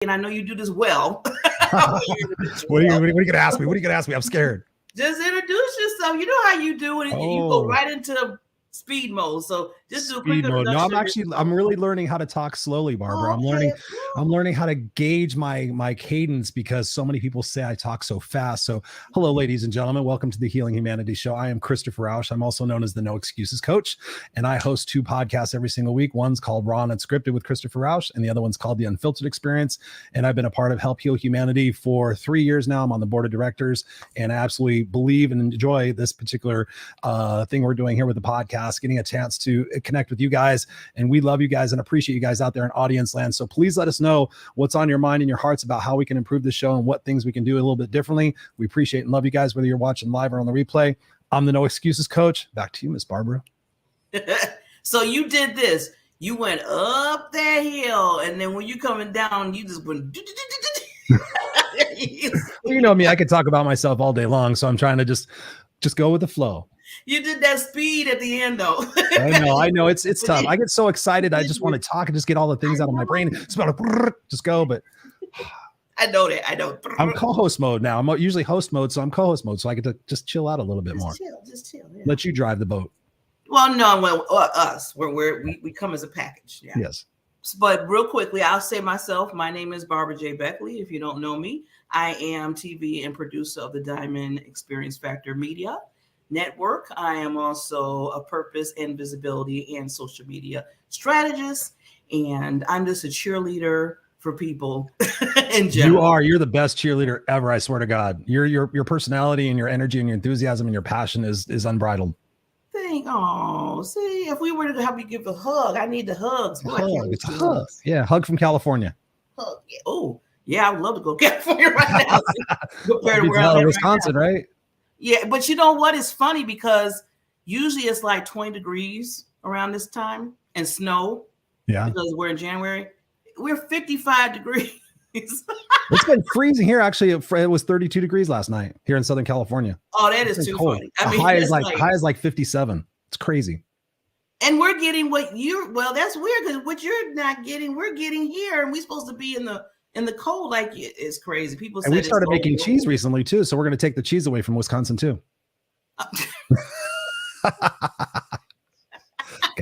and I know you do this well. What are you going to ask me? What are you going to ask me? I'm scared. Just introduce yourself. You know how you do it, and you go right into speed mode. So just do a quick introduction. No, I'm really learning how to talk slowly, Barbara. I'm learning how to gauge my cadence because so many people say I talk so fast. So hello, ladies and gentlemen. Welcome to the Healing Humanity Show. I am Christopher Rausch. I'm also known as the No Excuses Coach, and I host 2 podcasts every single week. One's called Raw and Unscripted with Christopher Rausch, and the other one's called The Unfiltered Experience. And I've been a part of Help Heal Humanity for 3 years now. I'm on the board of directors, and I absolutely believe and enjoy this particular thing we're doing here with the podcast, getting a chance to connect with you guys. And we love you guys and appreciate you guys out there in audience land. So please let us know what's on your mind and your hearts about how we can improve the show and what things we can do a little bit differently. We appreciate and love you guys, whether you're watching live or on the replay. I'm the No Excuses Coach. Back to you, Miss Barbara. So you did this. You went up that hill, and then when you coming down, you just went. You know me, I could talk about myself all day long, so I'm trying to just go with the flow. You did that speed at the end, though. I know. It's tough. I get so excited. I just want to talk and just get all the things out of my brain. It's about to just go, but I know that. I know. I'm co-host mode now. I'm usually host mode, so I'm co-host mode, so I get to just chill out a little bit more. Just chill. Yeah. Let you drive the boat. Well, no, us. We come as a package. Yeah. Yes. But real quickly, I'll say myself. My name is Barbara J. Beckley. If you don't know me, I am TV and producer of the Diamond Factor Media Network. I am also a purpose and visibility and social media strategist, and I'm just a cheerleader for people in general. You're the best cheerleader ever. I swear to God, your personality and your energy and your enthusiasm and your passion is unbridled. See, if we were to have you give a hug, I need the hugs. It's a hug. Yeah, hug from California. Hug. Yeah. Oh, yeah, I would love to go to California right now. Compared to where I'm Wisconsin, right? Yeah, but you know what? It's funny because usually it's like 20 degrees around this time and snow. Yeah. Because we're in January. We're 55 degrees. It's been freezing here. Actually, it was 32 degrees last night here in Southern California. Oh, that is too funny. I mean, high is like 57. It's crazy. And we're getting that's weird because what you're not getting, we're getting here, and we're supposed to be in the cold. Like, it's crazy. People say we started making cheese recently too, so we're going to take the cheese away from Wisconsin too.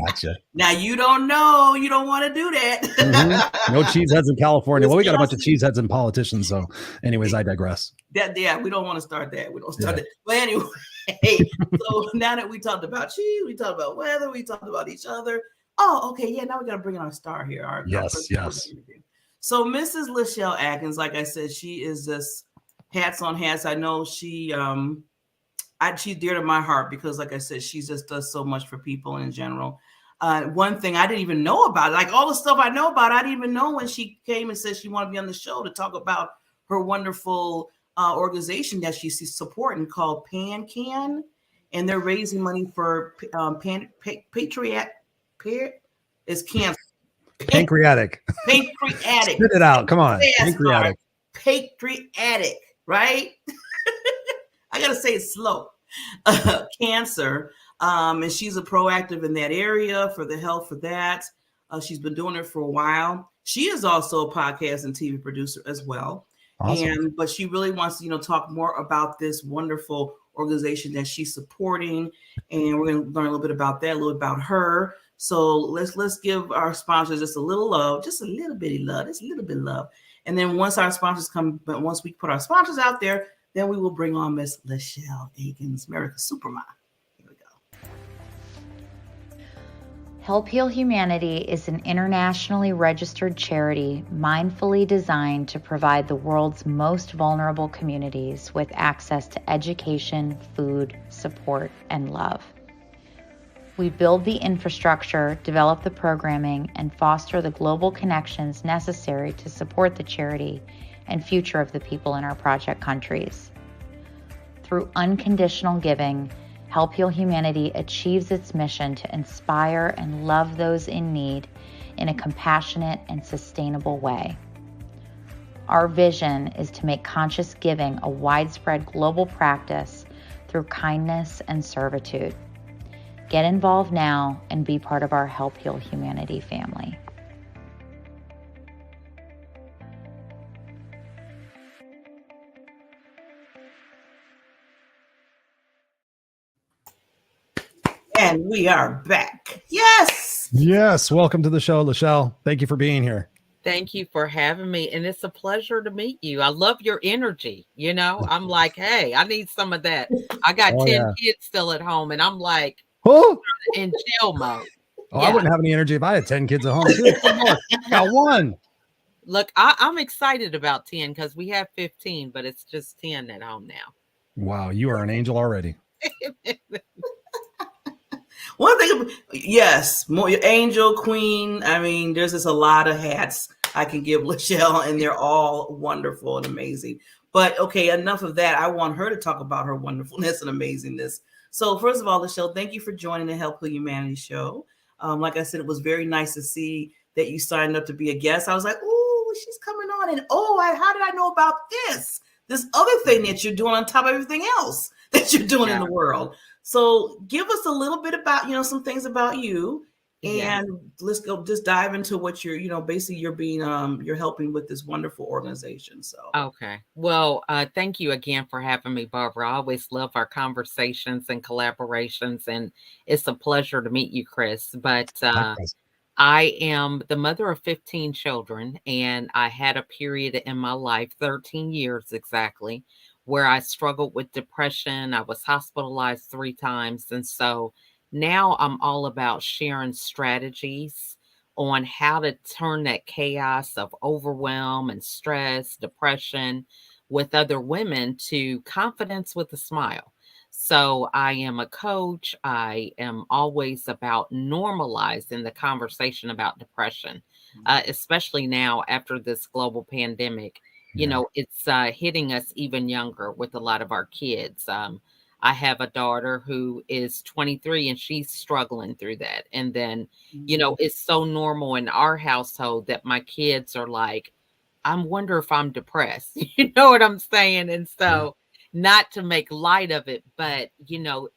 Gotcha. Now you don't know. You don't want to do that. Mm-hmm. No cheeseheads in California. Well, we got a bunch of cheeseheads and politicians. So, anyways, I digress. We don't want to start that. We don't start that. But anyway, so now that we talked about cheese, we talked about weather, we talked about each other. Oh, okay. Yeah. Now we got to bring in our star here. Yes. So Mrs. LaChelle Adkins, like I said, she is just hats on hats. I know she's dear to my heart because, like I said, she just does so much for people in general. One thing I didn't even know about, like all the stuff I know about, I didn't even know when she came and said she wanted to be on the show to talk about her wonderful organization that she's supporting called PanCan, and they're raising money for pancreatic. Pancreatic. Spit it out. Come on. Pancreatic, right? I got to say it slow. Cancer. And she's a proactive in that area for the health for that. She's been doing it for a while. She is also a podcast and TV producer as well. Awesome. But she really wants to, talk more about this wonderful organization that she's supporting. And we're going to learn a little bit about that, a little about her. So let's give our sponsors just a little love, just a little bitty love, just a little bit of love. And then once we put our sponsors out there, then we will bring on Miss LaChelle Adkins, America's Supermom. Here we go. Help Heal Humanity is an internationally registered charity mindfully designed to provide the world's most vulnerable communities with access to education, food, support, and love. We build the infrastructure, develop the programming, and foster the global connections necessary to support the charity and future of the people in our project countries. Through unconditional giving, Help Heal Humanity achieves its mission to inspire and love those in need in a compassionate and sustainable way. Our vision is to make conscious giving a widespread global practice through kindness and servitude. Get involved now and be part of our Help Heal Humanity family. And we are back. Yes. Yes. Welcome to the show, LaChelle. Thank you for being here. Thank you for having me. And it's a pleasure to meet you. I love your energy. You know, I'm like, hey, I need some of that. I got Oh, 10 yeah. kids still at home, and I'm like Oh, in chill mode. oh I wouldn't have any energy if I had 10 kids at home. I got one. Look, I'm excited about 10 because we have 15, but it's just 10 at home now. Wow, you are an angel already. One thing, yes, more angel, queen. I mean, there's just a lot of hats I can give LaChelle, and they're all wonderful and amazing. But okay, enough of that. I want her to talk about her wonderfulness and amazingness. So first of all, LaChelle, thank you for joining the Help Heal Humanity show. Like I said, it was very nice to see that you signed up to be a guest. I was like, oh, she's coming on, and how did I know about this other thing that you're doing on top of everything else that you're doing in the world? So give us a little bit about, some things about you, and let's go just dive into what you're, basically you're being, you're helping with this wonderful organization. So, okay. Well, thank you again for having me, Barbara. I always love our conversations and collaborations, and it's a pleasure to meet you, Chris. But, I am the mother of 15 children, and I had a period in my life, 13 years exactly, where I struggled with depression. I was hospitalized 3 times. And so now I'm all about sharing strategies on how to turn that chaos of overwhelm and stress, depression with other women to confidence with a smile. So I am a coach. I am always about normalizing the conversation about depression, especially now after this global pandemic. It's hitting us even younger with a lot of our kids. I have a daughter who is 23 and she's struggling through that. And then, it's so normal in our household that my kids are like, I wonder if I'm depressed. You know what I'm saying? And so, not to make light of it, but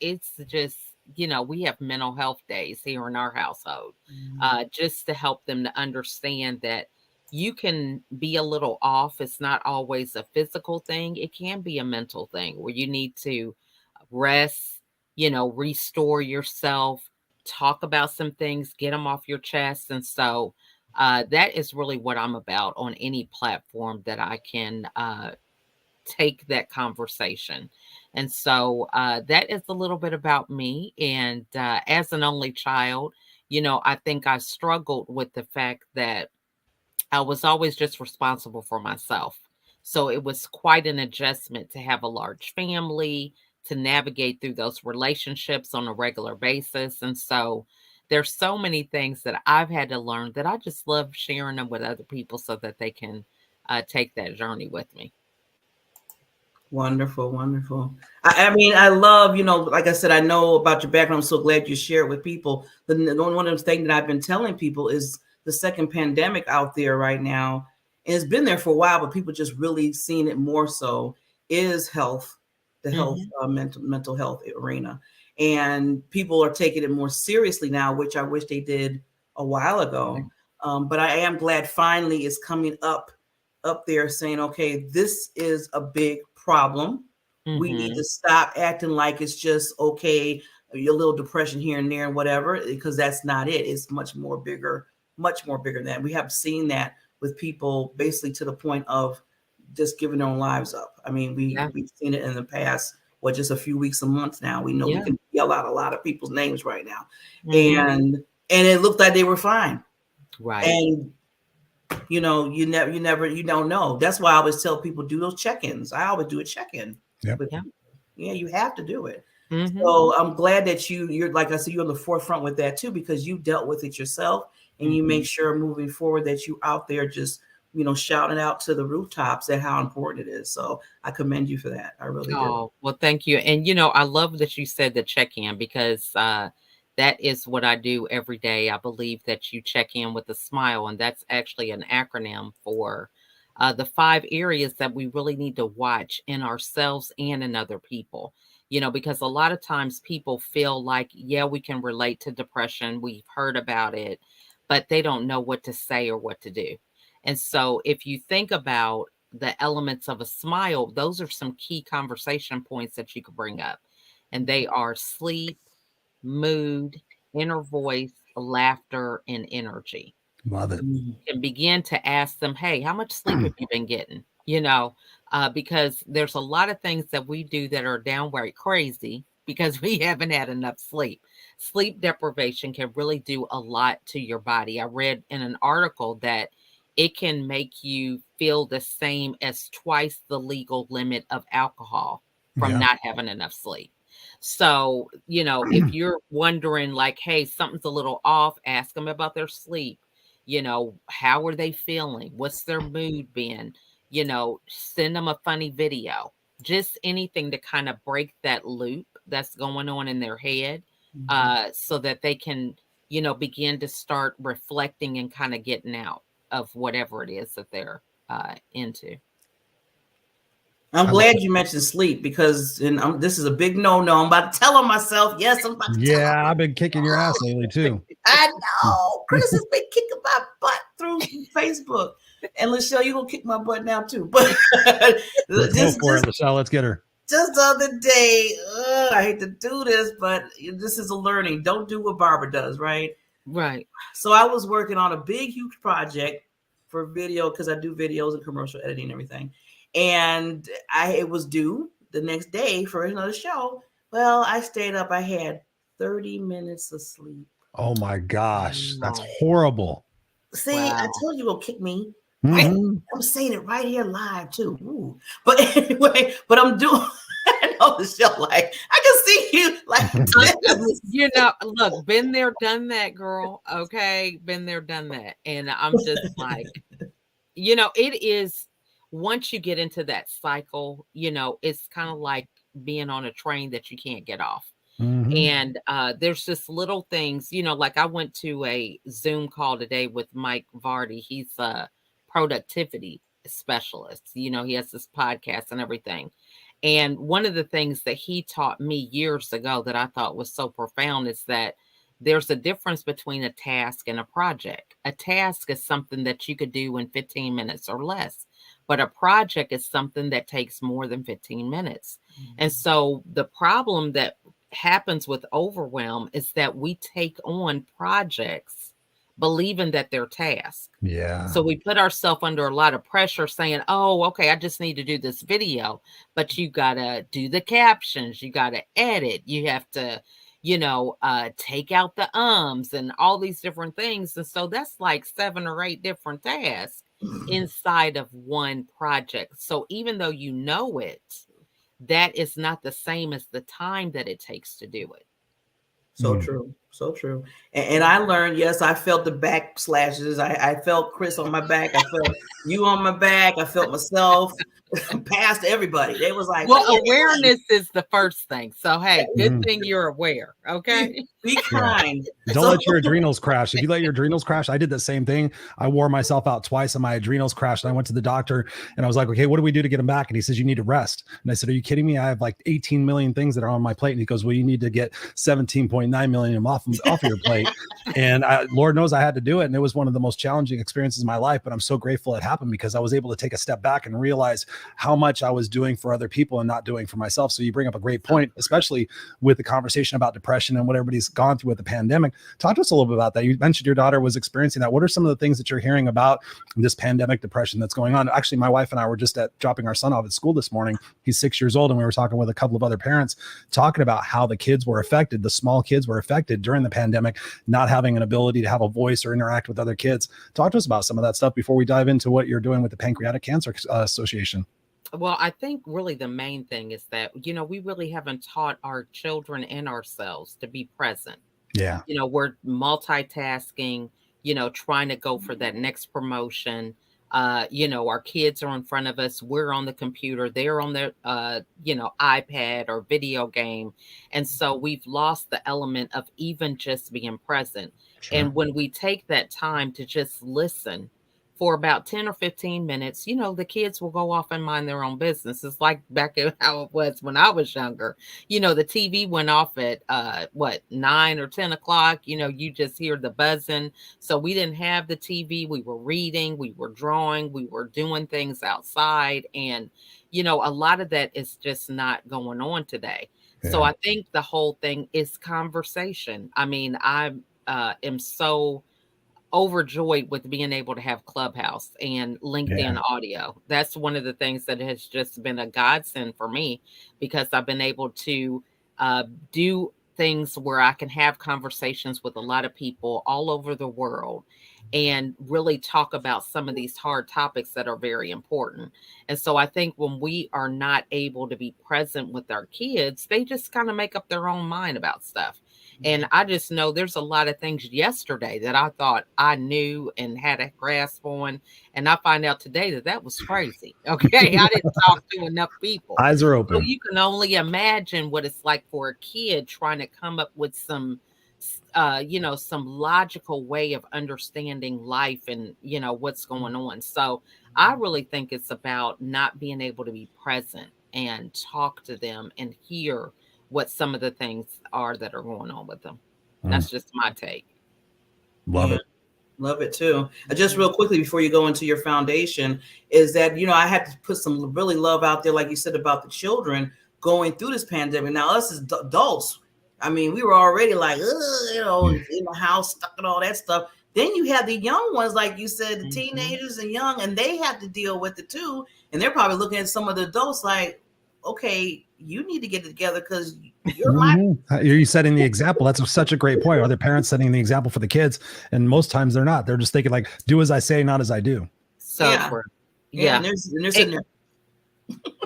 it's just, we have mental health days here in our household, just to help them to understand that you can be a little off. It's not always a physical thing. It can be a mental thing where you need to rest, restore yourself, talk about some things, get them off your chest. And so that is really what I'm about on any platform that I can take that conversation. And so that is a little bit about me. And as an only child, I think I struggled with the fact that I was always just responsible for myself. So it was quite an adjustment to have a large family, to navigate through those relationships on a regular basis. And so there's so many things that I've had to learn that I just love sharing them with other people so that they can take that journey with me. Wonderful, wonderful. I mean, I love, like I said, I know about your background. I'm so glad you share it with people. One of the things that I've been telling people is the second pandemic out there right now, and it's been there for a while, but people just really seeing it more so, is health, the health, mental health arena. And people are taking it more seriously now, which I wish they did a while ago. But I am glad finally it's coming up there saying, okay, this is a big problem. We need to stop acting like it's just okay, a little depression here and there and whatever, because that's not it. It's much more bigger than that. We have seen that with people basically to the point of just giving their own lives up. I mean, we've seen it in the past, just a few weeks, a month now. We know we can yell out a lot of people's names right now. And it looked like they were fine. Right. And you don't know. That's why I always tell people, do those check-ins. I always do a check-in. Yeah, you have to do it. So I'm glad that you're, like I said, you're on the forefront with that too, because you dealt with it yourself, and you make sure moving forward that you out there just, shouting out to the rooftops at how important it is. So I commend you for that. I really do. Well, thank you. And, I love that you said the check-in, because that is what I do every day. I believe that you check in with a smile, and that's actually an acronym for the 5 areas that we really need to watch in ourselves and in other people. Because a lot of times people feel like, we can relate to depression. We've heard about it, but they don't know what to say or what to do. And so if you think about the elements of a smile, those are some key conversation points that you could bring up. And they are sleep, mood, inner voice, laughter, and energy. Love it. And begin to ask them, hey, how much sleep have you been getting? Because there's a lot of things that we do that are downright crazy because we haven't had enough sleep. Sleep deprivation can really do a lot to your body. I read in an article that it can make you feel the same as twice the legal limit of alcohol from not having enough sleep. So, if you're wondering like, hey, something's a little off, ask them about their sleep. How are they feeling? What's their mood been? Send them a funny video, just anything to kind of break that loop that's going on in their head, so that they can, begin to start reflecting and kind of getting out of whatever it is that they're into. I'm glad you mentioned sleep because this is a big no-no. I'm about to tell on myself. Yes, I'm about to tell on I've been kicking your ass lately too. I know. Chris has been kicking my butt through Facebook. And LaChelle, you gonna kick my butt now too. But Let's go for it, LaChelle. Let's get her. Just the other day, I hate to do this, but this is a learning. Don't do what Barbara does, right? Right. So I was working on a big, huge project for video because I do videos and commercial editing and everything. And it was due the next day for another show. Well, I stayed up. I had 30 minutes of sleep. Oh my gosh, that's horrible. See, I told you, you'll kick me. I'm saying it right here live too. Ooh. But anyway, I'm doing. I know the show. Like I can see you. Like look, been there, done that, girl. Okay, been there, done that, and I'm just like, it is. Once you get into that cycle, it's kind of like being on a train that you can't get off. And there's just little things, like I went to a Zoom call today with Mike Vardy. He's a productivity specialist. He has this podcast and everything. And one of the things that he taught me years ago that I thought was so profound is that there's a difference between a task and a project. A task is something that you could do in 15 minutes or less. But a project is something that takes more than 15 minutes. And so the problem that happens with overwhelm is that we take on projects believing that they're tasks. Yeah. So we put ourselves under a lot of pressure saying, oh, okay, I just need to do this video. But you got to do the captions. You got to edit. You have to, take out the ums and all these different things. And so that's like 7 or 8 different tasks inside of one project. So even though you know it, that is not the same as the time that it takes to do it. So true. So true. And I learned, yes, I felt the back slashes. I felt Chris on my back. I felt you on my back. I felt myself past everybody. They was like, well, awareness is the first thing. So, hey, good thing you're aware. Okay. Be kind. Don't let your adrenals crash. If you let your adrenals crash, I did the same thing. I wore myself out twice and my adrenals crashed. And I went to the doctor and I was like, okay, what do we do to get them back? And he says, you need to rest. And I said, are you kidding me? I have like 18 million things that are on my plate. And he goes, well, you need to get 17.9 million off of your plate. And Lord knows I had to do it. And it was one of the most challenging experiences of my life, but I'm so grateful it happened because I was able to take a step back and realize how much I was doing for other people and not doing for myself. So you bring up a great point, especially with the conversation about depression and what everybody's gone through with the pandemic. Talk to us a little bit about that. You mentioned your daughter was experiencing that. What are some of the things that you're hearing about this pandemic depression that's going on? Actually, my wife and I were just dropping our son off at school this morning. He's 6 years old. And we were talking with a couple of other parents talking about how the kids were affected. The small kids were affected during the pandemic, not having an ability to have a voice or interact with other kids. Talk to us about some of that stuff before we dive into what you're doing with the Pancreatic Cancer Association. Well, I think really the main thing is that, we really haven't taught our children and ourselves to be present. Yeah. We're multitasking, trying to go for that next promotion. Our kids are in front of us. We're on the computer. They're on their, iPad or video game. And so we've lost the element of even just being present. Sure. And when we take that time to just listen for about 10 or 15 minutes, the kids will go off and mind their own business. It's like back at how it was when I was younger. The TV went off at 9 or 10 o'clock. You just hear the buzzing. So we didn't have the TV. We were reading, we were drawing, we were doing things outside. And, a lot of that is just not going on today. So I think the whole thing is conversation. I mean, I am so overjoyed with being able to have Clubhouse and LinkedIn audio. That's one of the things that has just been a godsend for me, because I've been able to do things where I can have conversations with a lot of people all over the world and really talk about some of these hard topics that are very important. And so I think when we are not able to be present with our kids, they just kind of make up their own mind about stuff. And I just know there's a lot of things yesterday that I thought I knew and had a grasp on. And I find out today that that was crazy. Okay. I didn't talk to enough people. Eyes are So open. you can only imagine what it's like for a kid trying to come up with some, some logical way of understanding life and, what's going on. So I really think it's about not being able to be present and talk to them and hear what some of the things are that are going on with them. That's just my take. Love it. Love it too. Just real quickly before you go into your foundation, is that, I had to put some really love out there, like you said, about the children going through this pandemic. Now, us as adults, I mean, we were already like, in the house, stuck and all that stuff. Then you have the young ones, like you said, the teenagers and young, and they have to deal with it too. And they're probably looking at some of the adults like, okay, you need to get it together because you're setting the example. That's such a great point. Are the parents setting the example for the kids? And most times they're not. They're just thinking like, do as I say, not as I do. So true. Yeah.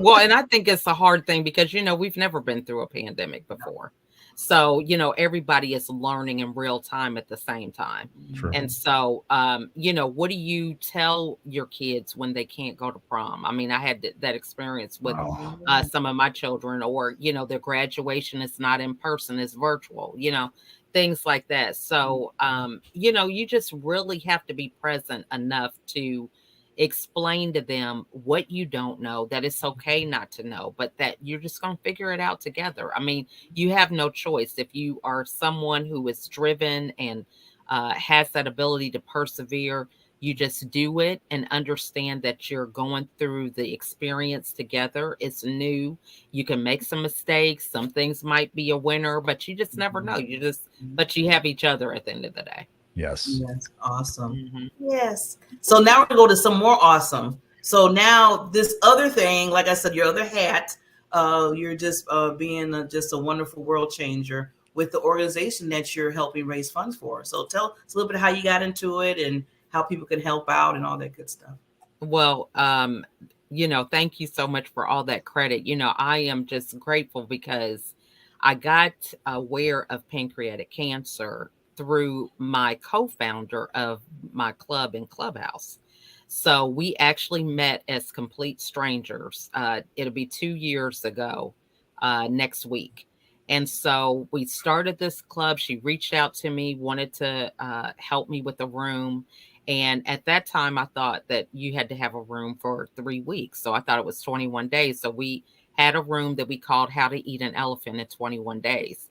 Well, and I think it's a hard thing because, we've never been through a pandemic before. So, everybody is learning in real time at the same time. True. And so, what do you tell your kids when they can't go to prom? I mean, I had that experience with some of my children, or, their graduation is not in person, it's virtual, things like that. So, you just really have to be present enough to explain to them what you don't know, that it's okay not to know, but that you're just going to figure it out together. I mean, you have no choice. If you are someone who is driven and has that ability to persevere, you just do it and understand that you're going through the experience together. It's new. You can make some mistakes. Some things might be a winner, but you just never know. But you have each other at the end of the day. Yes. Awesome. Yes. So now we're going to go to some more awesome. So now this other thing, like I said, your other hat, you're just being just a wonderful world changer with the organization that you're helping raise funds for. So tell us a little bit how you got into it and how people can help out and all that good stuff. Well, thank you so much for all that credit. I am just grateful because I got aware of pancreatic cancer through my co-founder of my club in Clubhouse. So we actually met as complete strangers. It'll be 2 years ago next week. And so we started this club. She reached out to me, wanted to help me with a room. And at that time, I thought that you had to have a room for 3 weeks. So I thought it was 21 days. So we had a room that we called How to Eat an Elephant in 21 Days.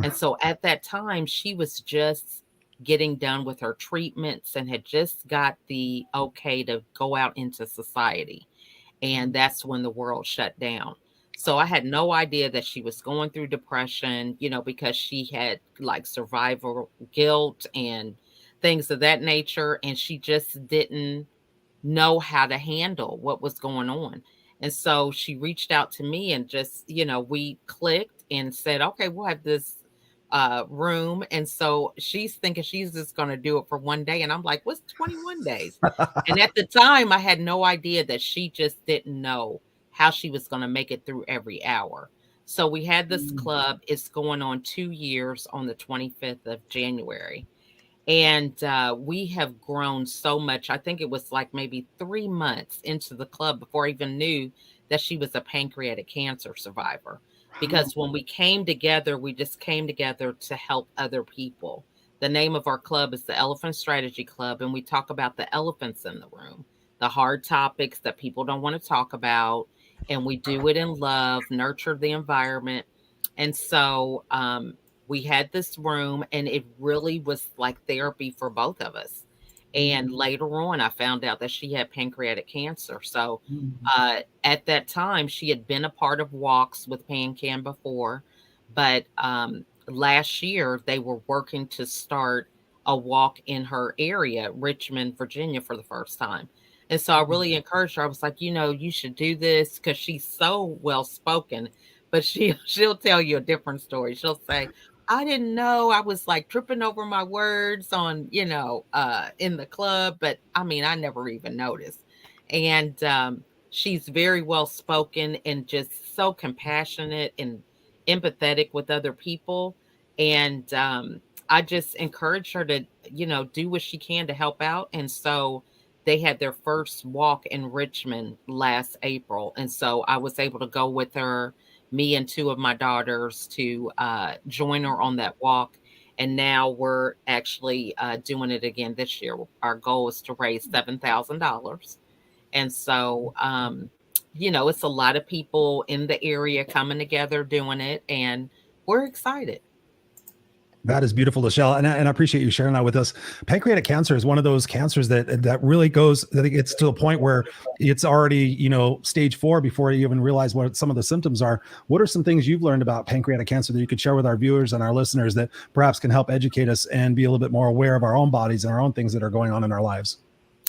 And so at that time, she was just getting done with her treatments and had just got the okay to go out into society. And that's when the world shut down. So I had no idea that she was going through depression, because she had like survival guilt and things of that nature. And she just didn't know how to handle what was going on. And so she reached out to me and just, we clicked and said, okay, we'll have this room. And so she's thinking she's just going to do it for 1 day. And I'm like, what's 21 days? And at the time I had no idea that she just didn't know how she was going to make it through every hour. So we had this club. It's going on 2 years on the 25th of January. And we have grown so much. I think it was like maybe 3 months into the club before I even knew that she was a pancreatic cancer survivor. Because when we came together, we just came together to help other people. The name of our club is the Elephant Strategy Club, and we talk about the elephants in the room, the hard topics that people don't want to talk about. And we do it in love, nurture the environment. And so we had this room, and it really was like therapy for both of us. And later on, I found out that she had pancreatic cancer. So at that time, she had been a part of walks with PanCan before. But last year, they were working to start a walk in her area, Richmond, Virginia, for the first time. And so I really encouraged her. I was like, you should do this, because she's so well spoken. But she'll tell you a different story. She'll say, I didn't know, I was like tripping over my words on, in the club. But I mean, I never even noticed. And she's very well spoken and just so compassionate and empathetic with other people. And I just encouraged her to, do what she can to help out. And so they had their first walk in Richmond last April. And so I was able to go with her, me and two of my daughters, to join her on that walk. And now we're actually doing it again this year. Our goal is to raise $7,000. And so, it's a lot of people in the area coming together doing it, and we're excited. That is beautiful, LaChelle, and I appreciate you sharing that with us. Pancreatic cancer is one of those cancers that really goes, that it gets to a point where it's already, stage 4 before you even realize what some of the symptoms are. What are some things you've learned about pancreatic cancer that you could share with our viewers and our listeners that perhaps can help educate us and be a little bit more aware of our own bodies and our own things that are going on in our lives?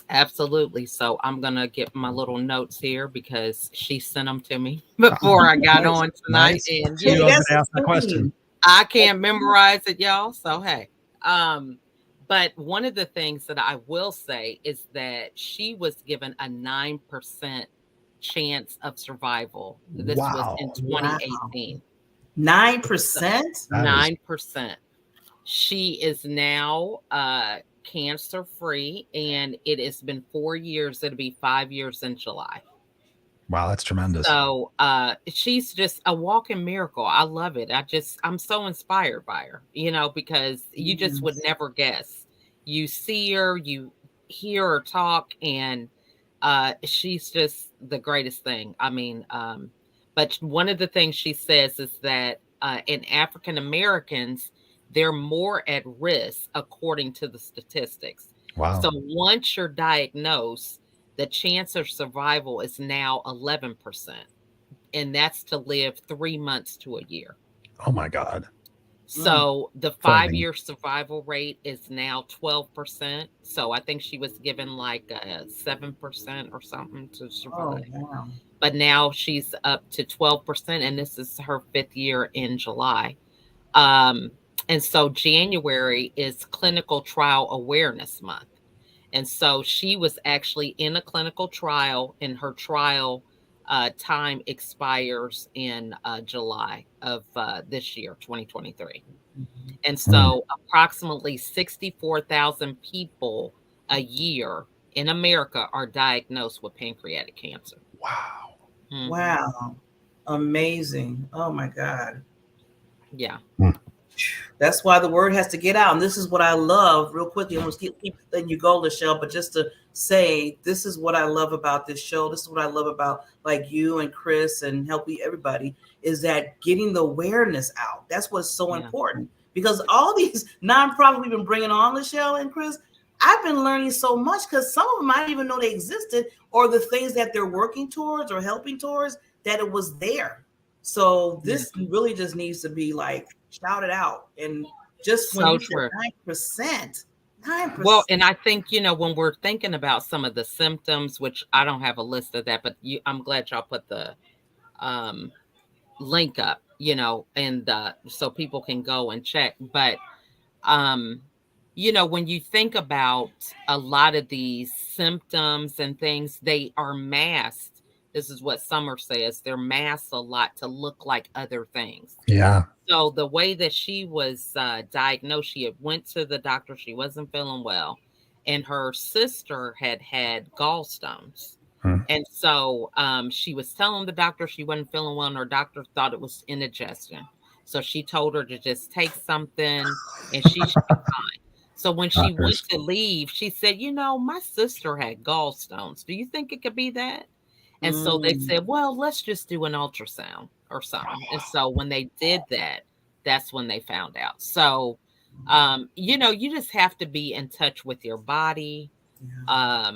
Absolutely. So I'm going to get my little notes here, because she sent them to me before I got on tonight. Nice. And I was going to ask that question. I can't memorize it, y'all. So, hey, but one of the things that I will say is that she was given a 9% chance of survival. This was in 2018. 9%? 9%. She is now cancer free, and it has been 4 years. It'll be 5 years in July. Wow, that's tremendous. So she's just a walking miracle. I love it. I'm so inspired by her, because you just would never guess. You see her, you hear her talk, and she's just the greatest thing. I mean, but one of the things she says is that in African Americans, they're more at risk according to the statistics. Wow. So once you're diagnosed, the chance of survival is now 11%. And that's to live 3 months to a year. Oh my God. So the 5-year survival rate is now 12%. So I think she was given like 7% or something to survive. Oh, wow. But now she's up to 12%, and this is her 5th year in July. And so January is Clinical Trial Awareness Month. And so she was actually in a clinical trial, and her trial time expires in July of this year, 2023. And so approximately 64,000 people a year in America are diagnosed with pancreatic cancer. Wow. Mm-hmm. Wow. Amazing. Oh my God. Yeah. That's why the word has to get out. And this is what I love. Real quickly, I'm going to keep letting you go, LaChelle, but just to say, this is what I love about this show. This is what I love about like you and Chris and helping everybody, is that getting the awareness out. That's what's so important, because all these nonprofits we've been bringing on, LaChelle and Chris, I've been learning so much, because some of them I didn't even know they existed, or the things that they're working towards or helping towards, that it was there. So this really just needs to be like shouted out. And just when so you true. Said 9%. Well, and I think, when we're thinking about some of the symptoms, which I don't have a list of that, but I'm glad y'all put the link up, and so people can go and check. But, when you think about a lot of these symptoms and things, they are masked. This is what Summer says. They're masked a lot to look like other things. Yeah. So the way that she was diagnosed, she had went to the doctor. She wasn't feeling well. And her sister had gallstones. And so she was telling the doctor she wasn't feeling well, and her doctor thought it was indigestion. So she told her to just take something and she should be fine. So when she went to leave, she said, my sister had gallstones. Do you think it could be that? And so they said, well, let's just do an ultrasound or something. And so when they did that, that's when they found out. So, you just have to be in touch with your body. A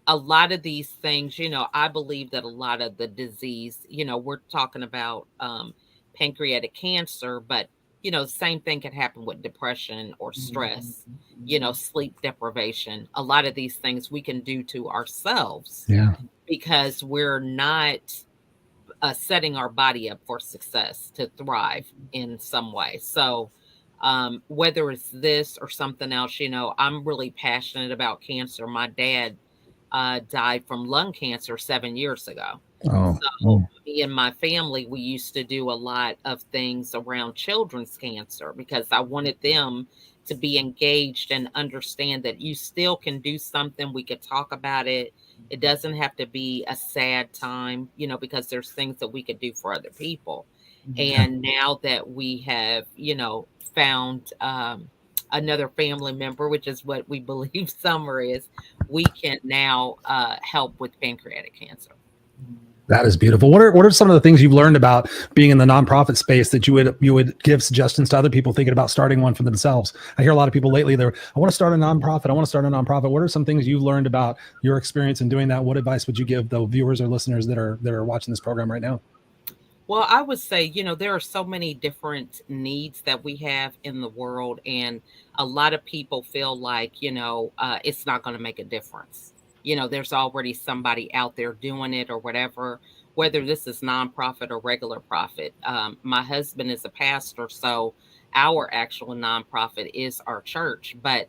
lot of these things, I believe that a lot of the disease, we're talking about pancreatic cancer, but the same thing can happen with depression or stress, sleep deprivation. A lot of these things we can do to ourselves because we're not setting our body up for success to thrive in some way. So whether it's this or something else, I'm really passionate about cancer. My dad died from lung cancer 7 years ago. So me and my family, we used to do a lot of things around children's cancer because I wanted them to be engaged and understand that you still can do something. We could talk about it. It doesn't have to be a sad time, because there's things that we could do for other people. And now that we have, found another family member, which is what we believe Summer is, we can now help with pancreatic cancer. That is beautiful. What are some of the things you've learned about being in the nonprofit space that you would give suggestions to other people thinking about starting one for themselves? I hear a lot of people lately, I want to start a nonprofit. What are some things you've learned about your experience in doing that? What advice would you give the viewers or listeners that are watching this program right now? Well, I would say, there are so many different needs that we have in the world, and a lot of people feel like, it's not going to make a difference. There's already somebody out there doing it or whatever, whether this is nonprofit or regular profit. My husband is a pastor, so our actual nonprofit is our church, but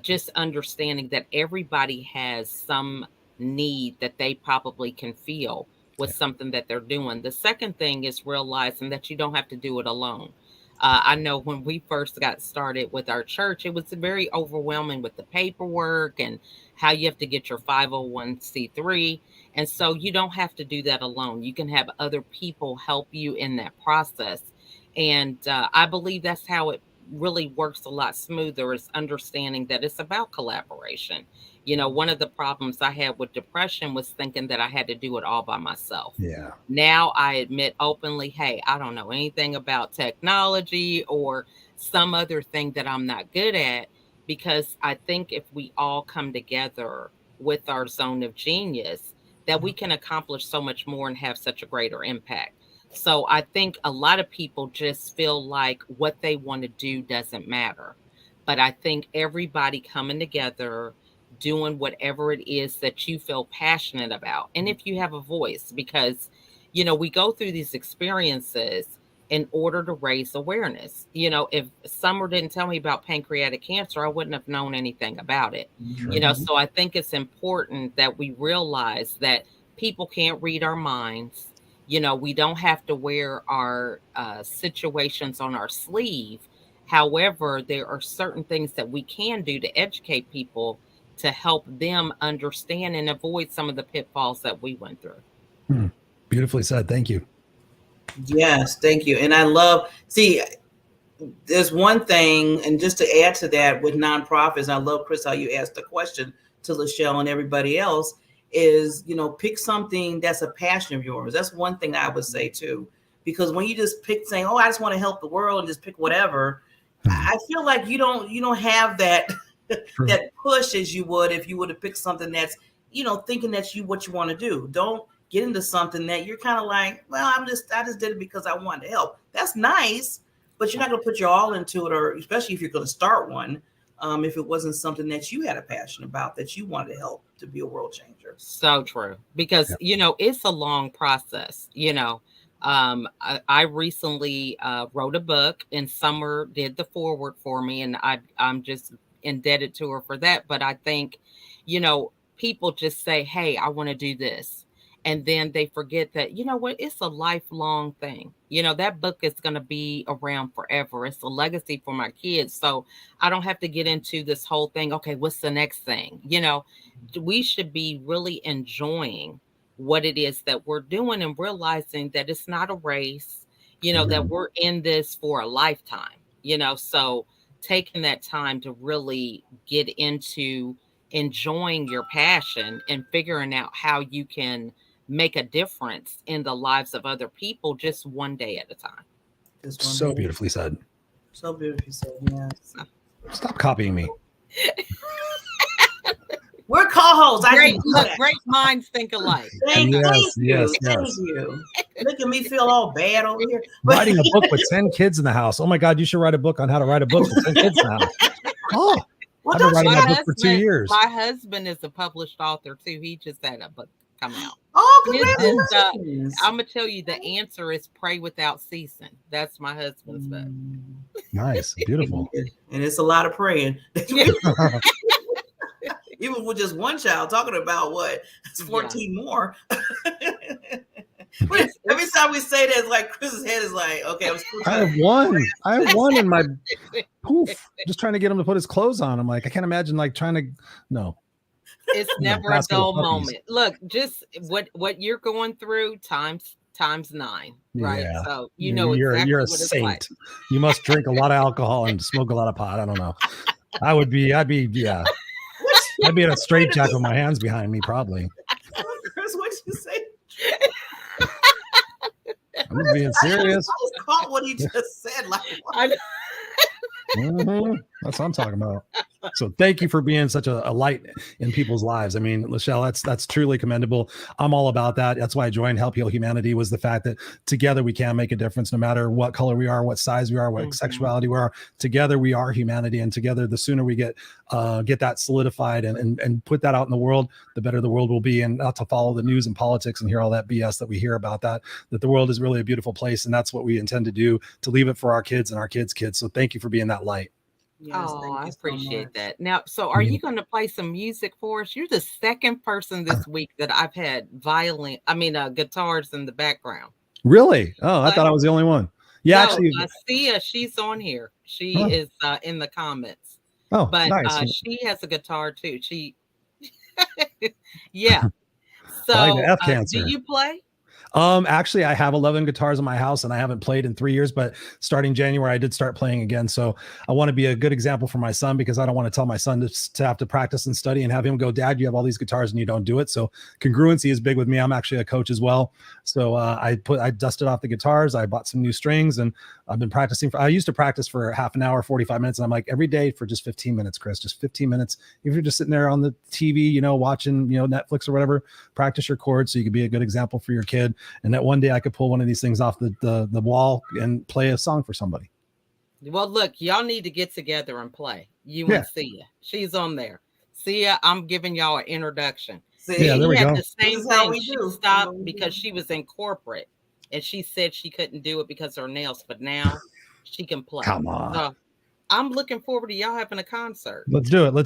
just understanding that everybody has some need that they probably can feel with something that they're doing. The second thing is realizing that you don't have to do it alone. I know when we first got started with our church, it was very overwhelming with the paperwork and how you have to get your 501c3. And so you don't have to do that alone. You can have other people help you in that process. And I believe that's how it really works a lot smoother, is understanding that it's about collaboration. One of the problems I had with depression was thinking that I had to do it all by myself. Yeah. Now I admit openly, hey, I don't know anything about technology or some other thing that I'm not good at, because I think if we all come together with our zone of genius, that we can accomplish so much more and have such a greater impact. So I think a lot of people just feel like what they want to do doesn't matter. But I think everybody coming together, doing whatever it is that you feel passionate about. And if you have a voice, because, we go through these experiences in order to raise awareness. If Summer didn't tell me about pancreatic cancer, I wouldn't have known anything about it. So I think it's important that we realize that people can't read our minds. We don't have to wear our situations on our sleeve. However, there are certain things that we can do to educate people to help them understand and avoid some of the pitfalls that we went through. Beautifully said. Thank you. Yes, thank you. And I there's one thing, and just to add to that with nonprofits, I love, Chris, how you asked the question to LaChelle and everybody else is, pick something that's a passion of yours. That's one thing I would say too, because when you just pick saying, oh, I just want to help the world and just pick whatever, I feel like you don't have that that push as you would if you would have picked something that's, thinking that what you want to do. Don't get into something that you're kind of like, well, I just did it because I wanted to help. That's nice, but you're not going to put your all into it, or especially if you're going to start one, if it wasn't something that you had a passion about, that you wanted to help to be a world changer. So true, because, it's a long process. I recently wrote a book, and Summer did the foreword for me, and I'm just indebted to her for that. But I think, people just say, hey, I want to do this. And then they forget that, it's a lifelong thing. That book is going to be around forever. It's a legacy for my kids. So I don't have to get into this whole thing. Okay, what's the next thing? We should be really enjoying what it is that we're doing and realizing that it's not a race, that we're in this for a lifetime, so taking that time to really get into enjoying your passion and figuring out how you can make a difference in the lives of other people, just one day at a time. So beautifully said. So beautifully said. Yes. Stop copying me. We're co-hosts. Great minds think alike. Thank you. Yes. Thank you. making me feel all bad over here. Writing a book with 10 kids in the house. Oh my God, you should write a book on how to write a book with 10 kids in the house. Oh, Well, I've been writing My that book for 2 years. My husband is a published author too. He just had a book come out. Oh, And congratulations. I'm gonna tell you, the answer is pray without ceasing. That's my husband's book. Nice, beautiful. And it's a lot of praying. Even with just one child, talking about what? It's 14 more. Every time we say that, it's like Chris's head is like, okay, I have one in my poof. Just trying to get him to put his clothes on. I'm like, I can't imagine like trying to It's never a dull moment. Look, just what you're going through times 9, right? Yeah. So you know you're exactly a what it's saint. like. You must drink a lot of alcohol and smoke a lot of pot. I don't know. I'd be in a straitjacket with my hands behind me, probably. Chris, what'd you say? I'm just being serious. I just caught what he just said. Like, That's what I'm talking about. So thank you for being such a light in people's lives. I mean, LaChelle, that's truly commendable. I'm all about that. That's why I joined Help Heal Humanity, was the fact that together we can make a difference, no matter what color we are, what size we are, what sexuality we are. Together we are humanity, and together the sooner we get that solidified and put that out in the world, the better the world will be. And not to follow the news and politics and hear all that BS that we hear about that the world is really a beautiful place, and that's what we intend to do, to leave it for our kids and our kids' kids. So thank you for being that light. yes, I appreciate that. Now, so are you going to play some music for us? You're the second person this week that I've had guitars in the background. Really? Oh, I thought I was the only one. Yeah, no, actually, Sia, she's on here. She is in the comments. Oh, but nice. She has a guitar too. She, yeah. So, F cancer. do you play? Actually, I have 11 guitars in my house, and I haven't played in 3 years, but starting January, I did start playing again. So I want to be a good example for my son, because I don't want to tell my son to have to practice and study and have him go, Dad, you have all these guitars and you don't do it. So congruency is big with me. I'm actually a coach as well. So I dusted off the guitars. I bought some new strings, and I've been practicing. I used to practice for half an hour, 45 minutes. And I'm like, every day for just 15 minutes, Chris, just 15 minutes. If you're just sitting there on the TV, watching, Netflix or whatever, practice your chords so you can be a good example for your kid. And that one day I could pull one of these things off the wall and play a song for somebody. Well, look, y'all need to get together and play. You and Sia. She's on there. Sia, I'm giving y'all an introduction. Yeah, there we go. The same thing. She stopped because she was in corporate, and she said she couldn't do it because of her nails, but now she can play. Come on. So I'm looking forward to y'all having a concert. Let's do it. We'll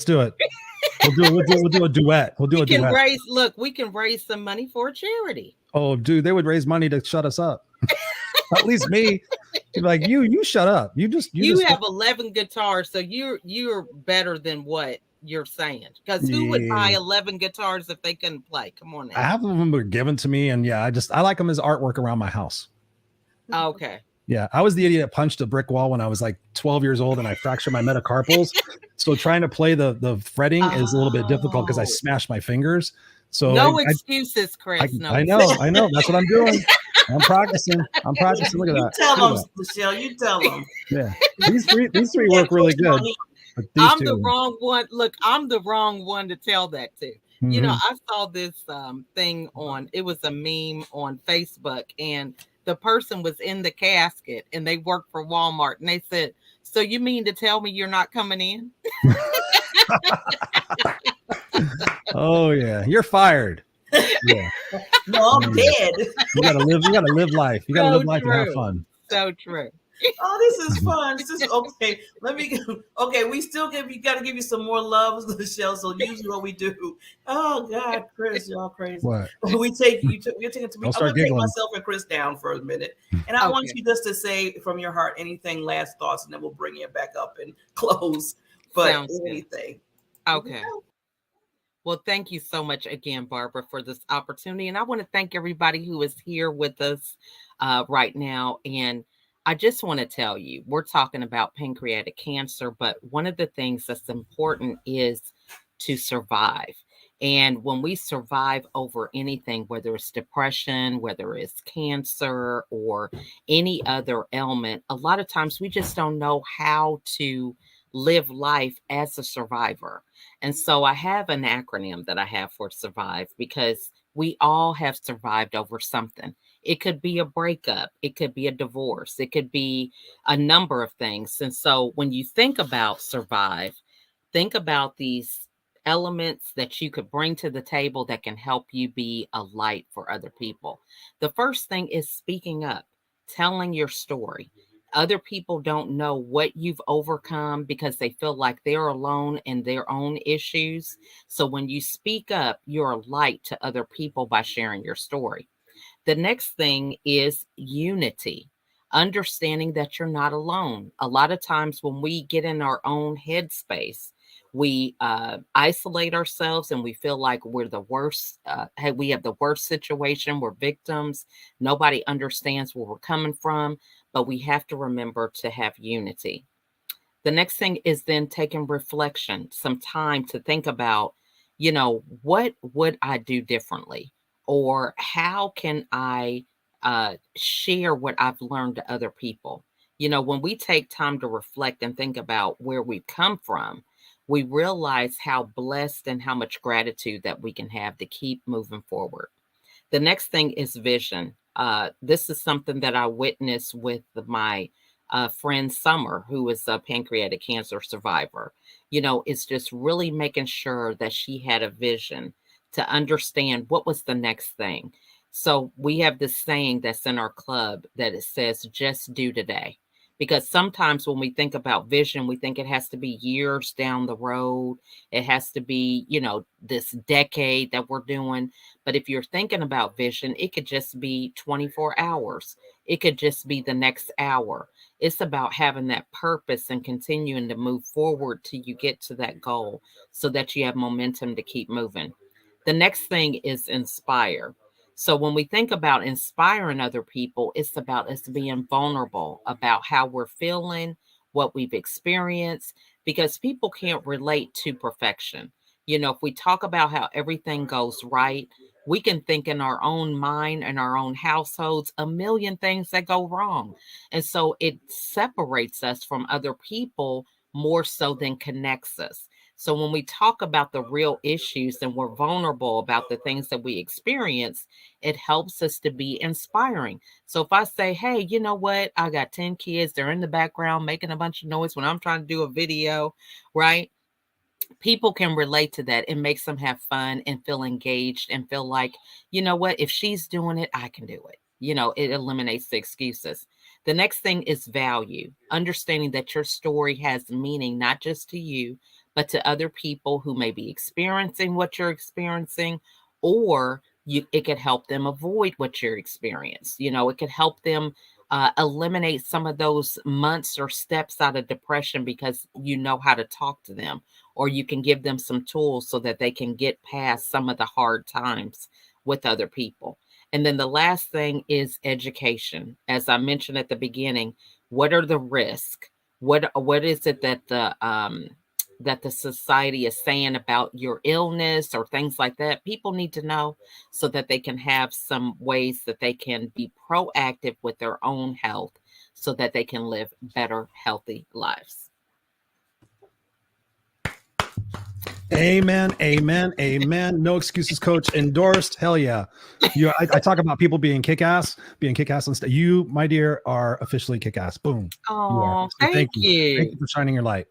do a duet. We can raise some money for a charity. Oh, dude, they would raise money to shut us up. At least me. She'd be like, you shut up. You have 11 guitars, so you're better than what you're saying. Because who would buy 11 guitars if they couldn't play? Come on now. Half of them were given to me, and I like them as artwork around my house. Okay. Yeah, I was the idiot that punched a brick wall when I was like 12 years old, and I fractured my metacarpals. So trying to play the fretting is a little bit difficult because I smashed my fingers. So no excuses, Chris. I know. That's what I'm doing. I'm practicing. Look at that. You tell them, LaChelle. You tell them. Yeah, these three work really good. I'm the wrong one. Look, I'm the wrong one to tell that to. Mm-hmm. I saw this thing it was a meme on Facebook, and the person was in the casket, and they worked for Walmart, and they said, "So you mean to tell me you're not coming in?" Oh yeah, you're fired. Yeah. No, I'm dead. You gotta live life. You gotta live life and have fun. So true. Oh, this is fun. This is okay. We still got to give you some more love, LaChelle. So usually what we do. Oh God, Chris, y'all crazy. What? We're taking to me. I'm gonna take myself and Chris down for a minute, and I want you just to say from your heart anything, last thoughts, and then we'll bring you back up and close. But Sounds anything. Good. Okay. Well, thank you so much again, Barbara, for this opportunity, and I want to thank everybody who is here with us right now. And I just want to tell you, we're talking about pancreatic cancer, but one of the things that's important is to survive. And when we survive over anything, whether it's depression, whether it's cancer or any other ailment, a lot of times we just don't know how to live life as a survivor. And so I have an acronym that I have for survive, because We all have survived over something. It could be a breakup, it could be a divorce, it could be a number of things. And so when you think about survive, think about these elements that you could bring to the table that can help you be a light for other people. The first thing is speaking up, telling your story. Other people don't know what you've overcome because they feel like they're alone in their own issues. So when you speak up, you're a light to other people by sharing your story. The next thing is unity, understanding that you're not alone. A lot of times when we get in our own headspace, we isolate ourselves and we feel like we're the worst. Hey, we have the worst situation. We're victims. Nobody understands where we're coming from, but we have to remember to have unity. The next thing is then taking reflection, some time to think about, what would I do differently? Or how can I share what I've learned to other people? When we take time to reflect and think about where we've come from, we realize how blessed and how much gratitude that we can have to keep moving forward. The next thing is vision. This is something that I witnessed with my friend Summer, who is a pancreatic cancer survivor. It's just really making sure that she had a vision to understand what was the next thing. So we have this saying that's in our club that it says, just do today. Because sometimes when we think about vision, we think it has to be years down the road. It has to be, this decade that we're doing. But if you're thinking about vision, it could just be 24 hours. It could just be the next hour. It's about having that purpose and continuing to move forward till you get to that goal so that you have momentum to keep moving. The next thing is inspire. So when we think about inspiring other people, it's about us being vulnerable about how we're feeling, what we've experienced, because people can't relate to perfection. If we talk about how everything goes right, we can think in our own mind and our own households a million things that go wrong. And so it separates us from other people more so than connects us. So when we talk about the real issues and we're vulnerable about the things that we experience, it helps us to be inspiring. So if I say, hey, you know what? I got 10 kids. They're in the background making a bunch of noise when I'm trying to do a video, right? People can relate to that. It makes them have fun and feel engaged and feel like, you know what? If she's doing it, I can do it. It eliminates the excuses. The next thing is value, understanding that your story has meaning, not just to you, but to other people who may be experiencing what you're experiencing, or it could help them avoid what you're experiencing. It could help them eliminate some of those months or steps out of depression because you know how to talk to them, or you can give them some tools so that they can get past some of the hard times with other people. And then the last thing is education. As I mentioned at the beginning, what are the risks? What is it that the society is saying about your illness or things like that? People need to know so that they can have some ways that they can be proactive with their own health so that they can live better, healthy lives. Amen, amen, amen. No excuses, coach. Endorsed. Hell yeah. I talk about people being kick-ass on stage. You, my dear, are officially kick-ass. Boom. Oh, so thank you. Thank you for shining your light.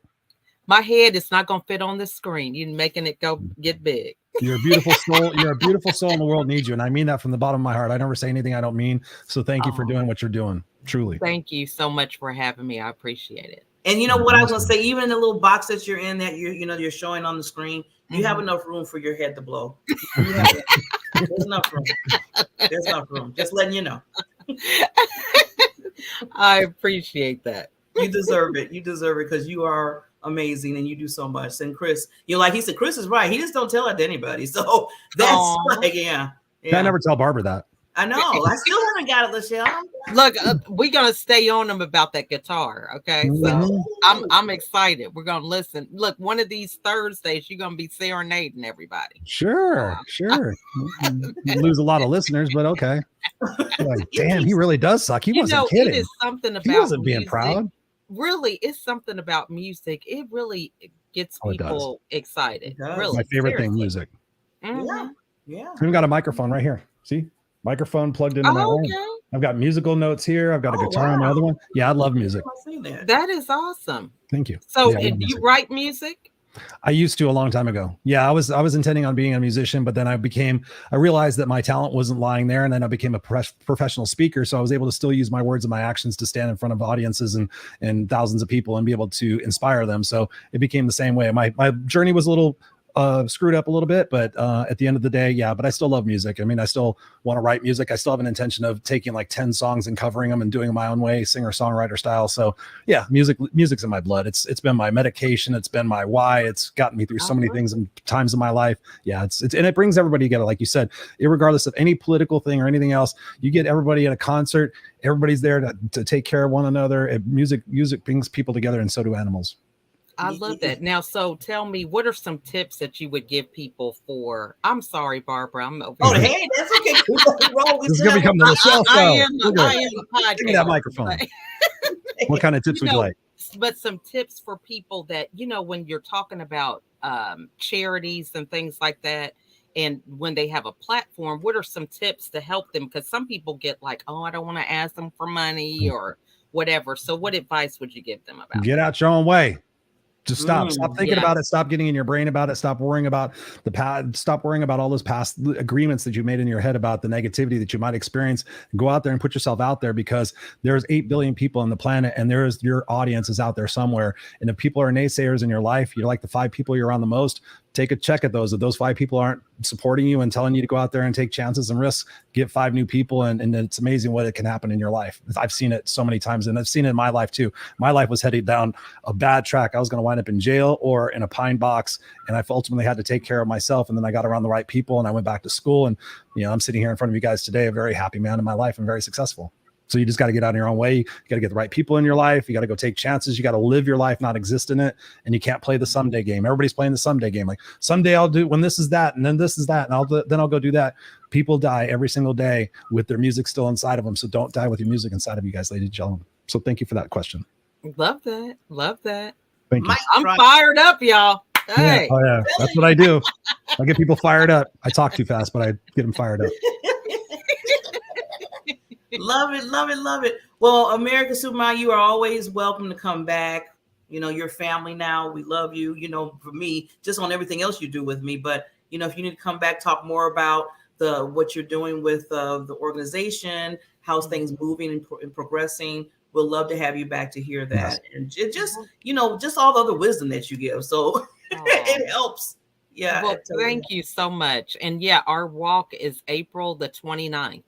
My head is not going to fit on the screen. You're making it get big. You're a beautiful soul. You're a beautiful soul, and the world needs you. And I mean that from the bottom of my heart. I never say anything I don't mean. So thank you for doing what you're doing. Truly. Thank you so much for having me. I appreciate it. And you know what I was gonna say, even in the little box that you're in that you're showing on the screen, you have enough room for your head to blow. There's enough room. There's enough room. Just letting you know. I appreciate that. You deserve it. You deserve it because you are amazing and you do so much. And Chris, like he said, Chris is right. He just don't tell it to anybody. So that's like, yeah. I never tell Barbara that. I know. I still haven't got it, LaChelle. Look, we're gonna stay on them about that guitar, okay? So I'm excited. We're gonna listen. Look, one of these Thursdays, you're gonna be serenading everybody. Sure. You lose a lot of listeners, but okay. Like, damn, he really does suck. He wasn't kidding. It is something about he wasn't music. Being proud. Really, it's something about music. It really gets people excited. It really, my favorite seriously. thing, music. Yeah. Yeah. I've got a microphone right here. See? Microphone plugged into my arm. Okay. I've got musical notes here. I've got a guitar on my other one. Yeah, I love music. That is awesome. Thank you. So Yeah, you write music? I used to a long time ago. Yeah, I was intending on being a musician, but then I realized that my talent wasn't lying there. And then I became a professional speaker. So I was able to still use my words and my actions to stand in front of audiences and thousands of people and be able to inspire them. So it became the same way. My journey was a little screwed up a little bit, but at the end of the day, yeah, but I still love music. I mean, I still want to write music. I still have an intention of taking like 10 songs and covering them and doing them my own way, singer-songwriter style. So yeah, music's in my blood. It's been my medication. It's been my why. It's gotten me through so many things and times in my life. Yeah, it's and it brings everybody together. Like you said, regardless of any political thing or anything else, you get everybody at a concert, everybody's there to take care of one another. Music brings people together, and so do animals. I love that. Now, so tell me, what are some tips that you would give people for? I'm sorry, Barbara. I'm over. Oh, hey, that's okay. This is gonna become the LaChelle show. I am a podcast. Give me that microphone. What kind of tips would you like? But some tips for people that, when you're talking about charities and things like that, and when they have a platform, what are some tips to help them? Because some people get like, oh, I don't want to ask them for money or whatever. So what advice would you give them about Get out your own way? Just stop thinking about it. Stop getting in your brain about it. Stop worrying about the past. Stop worrying about all those past agreements that you made in your head about the negativity that you might experience. Go out there and put yourself out there, because there's 8 billion people on the planet, and there's your audience is out there somewhere. And if people are naysayers in your life, you're like the 5 people you're around the most. Take a check at those. If those 5 people aren't supporting you and telling you to go out there and take chances and risks, get 5 new people. And it's amazing what it can happen in your life. I've seen it so many times, and I've seen it in my life too. My life was headed down a bad track. I was going to wind up in jail or in a pine box. And I ultimately had to take care of myself. And then I got around the right people and I went back to school. And, I'm sitting here in front of you guys today, a very happy man in my life and very successful. So you just got to get out of your own way. You got to get the right people in your life. You got to go take chances. You got to live your life, not exist in it. And you can't play the someday game. Everybody's playing the someday game. Like someday I'll do when this is that, and then this is that, and I'll go do that. People die every single day with their music still inside of them. So don't die with your music inside of you guys, ladies and gentlemen. So thank you for that question. Love that. Love that. Thank you. I'm fired up, y'all. Hey. Yeah. Oh yeah, that's what I do. I get people fired up. I talk too fast, but I get them fired up. Love it, love it, love it. Well, America Supermom, you are always welcome to come back. Your family now. We love you, for me, just on everything else you do with me. But, if you need to come back, talk more about what you're doing with the organization, how's things moving and progressing, we'll love to have you back to hear that. Yes. And just all the other wisdom that you give. So it helps. Yeah. Well, thank you so much. And yeah, our walk is April the 29th.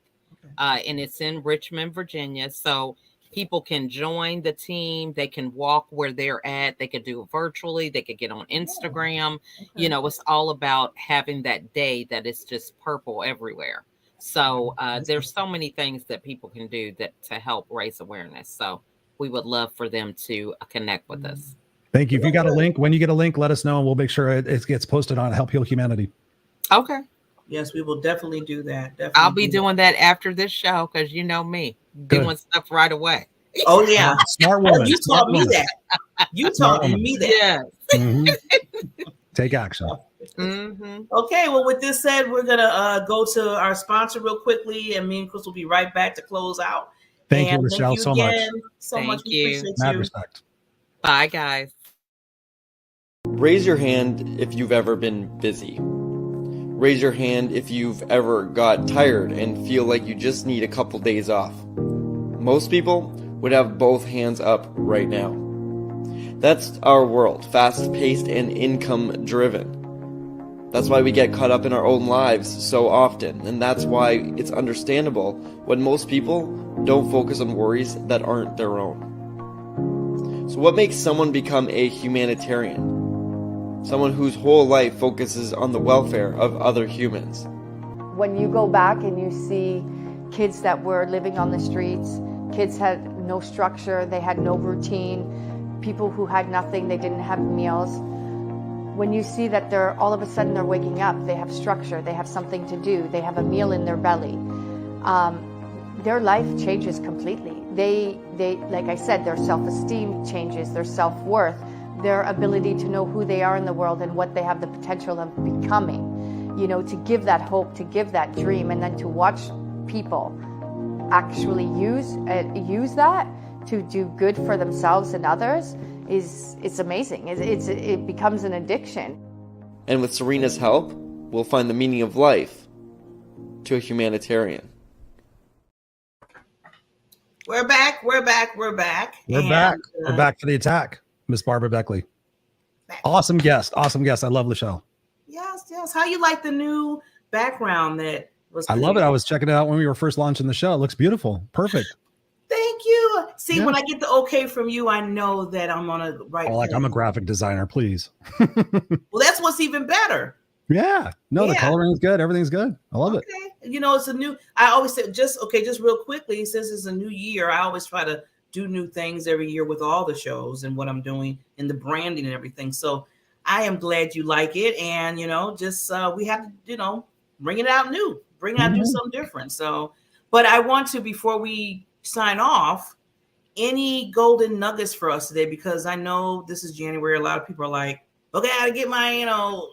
And it's in Richmond, Virginia. So people can join the team. They can walk where they're at. They could do it virtually. They could get on Instagram. Okay. It's all about having that day that is just purple everywhere. So there's so many things that people can do to help raise awareness. So we would love for them to connect with us. Thank you. If you got a link, when you get a link, let us know and we'll make sure it gets posted on Help Heal Humanity. Okay. Yes, we will definitely do that. Definitely I'll be doing that after this show, because me, doing stuff right away. Oh yeah, smart woman. You taught me that. You taught me that. Yeah. Mm-hmm. Take action. Mm-hmm. Okay, well, with this said, we're gonna go to our sponsor real quickly, and me and Chris will be right back to close out. Thank you, LaChelle, so much. Thank you. We appreciate Mad you. Respect. Bye, guys. Raise your hand if you've ever been busy. Raise your hand if you've ever got tired and feel like you just need a couple days off. Most people would have both hands up right now. That's our world, fast-paced and income-driven. That's why we get caught up in our own lives so often, and that's why it's understandable when most people don't focus on worries that aren't their own. So what makes someone become a humanitarian? Someone whose whole life focuses on the welfare of other humans. When you go back and you see kids that were living on the streets, kids had no structure, they had no routine, people who had nothing, they didn't have meals. When you see that they're all of a sudden they're waking up, they have structure, they have something to do, they have a meal in their belly, their life changes completely. They like I said, their self-esteem changes, their self-worth, their ability to know who they are in the world and what they have the potential of becoming. you know, to give that hope, to give that dream, and then to watch people actually use that to do good for themselves and others it's amazing. It becomes an addiction. And with Serena's help, we'll find the meaning of life to a humanitarian. We're back. We're back for the attack, Miss Barbara Beckley. Awesome guest. I love LaChelle. Yes. How you like the new background that was created? I love it. I was checking it out when we were first launching the show. It looks beautiful. Perfect. Thank you. See, when I get the okay from you, I know that I'm on a right. Oh, like I'm a graphic designer, please. Well, that's what's even better. Yeah. No, the coloring is good. Everything's good. I love it. You know, it's a new, I always say, just real quickly, since it's a new year, I always try to do new things every year with all the shows and what I'm doing and the branding and everything. So I am glad you like it. And, you know, just we have to, you know, bring it out new, do something different. So, but I want to, before we sign off, any golden nuggets for us today, because I know this is January. A lot of people are like, okay, I gotta get my, you know,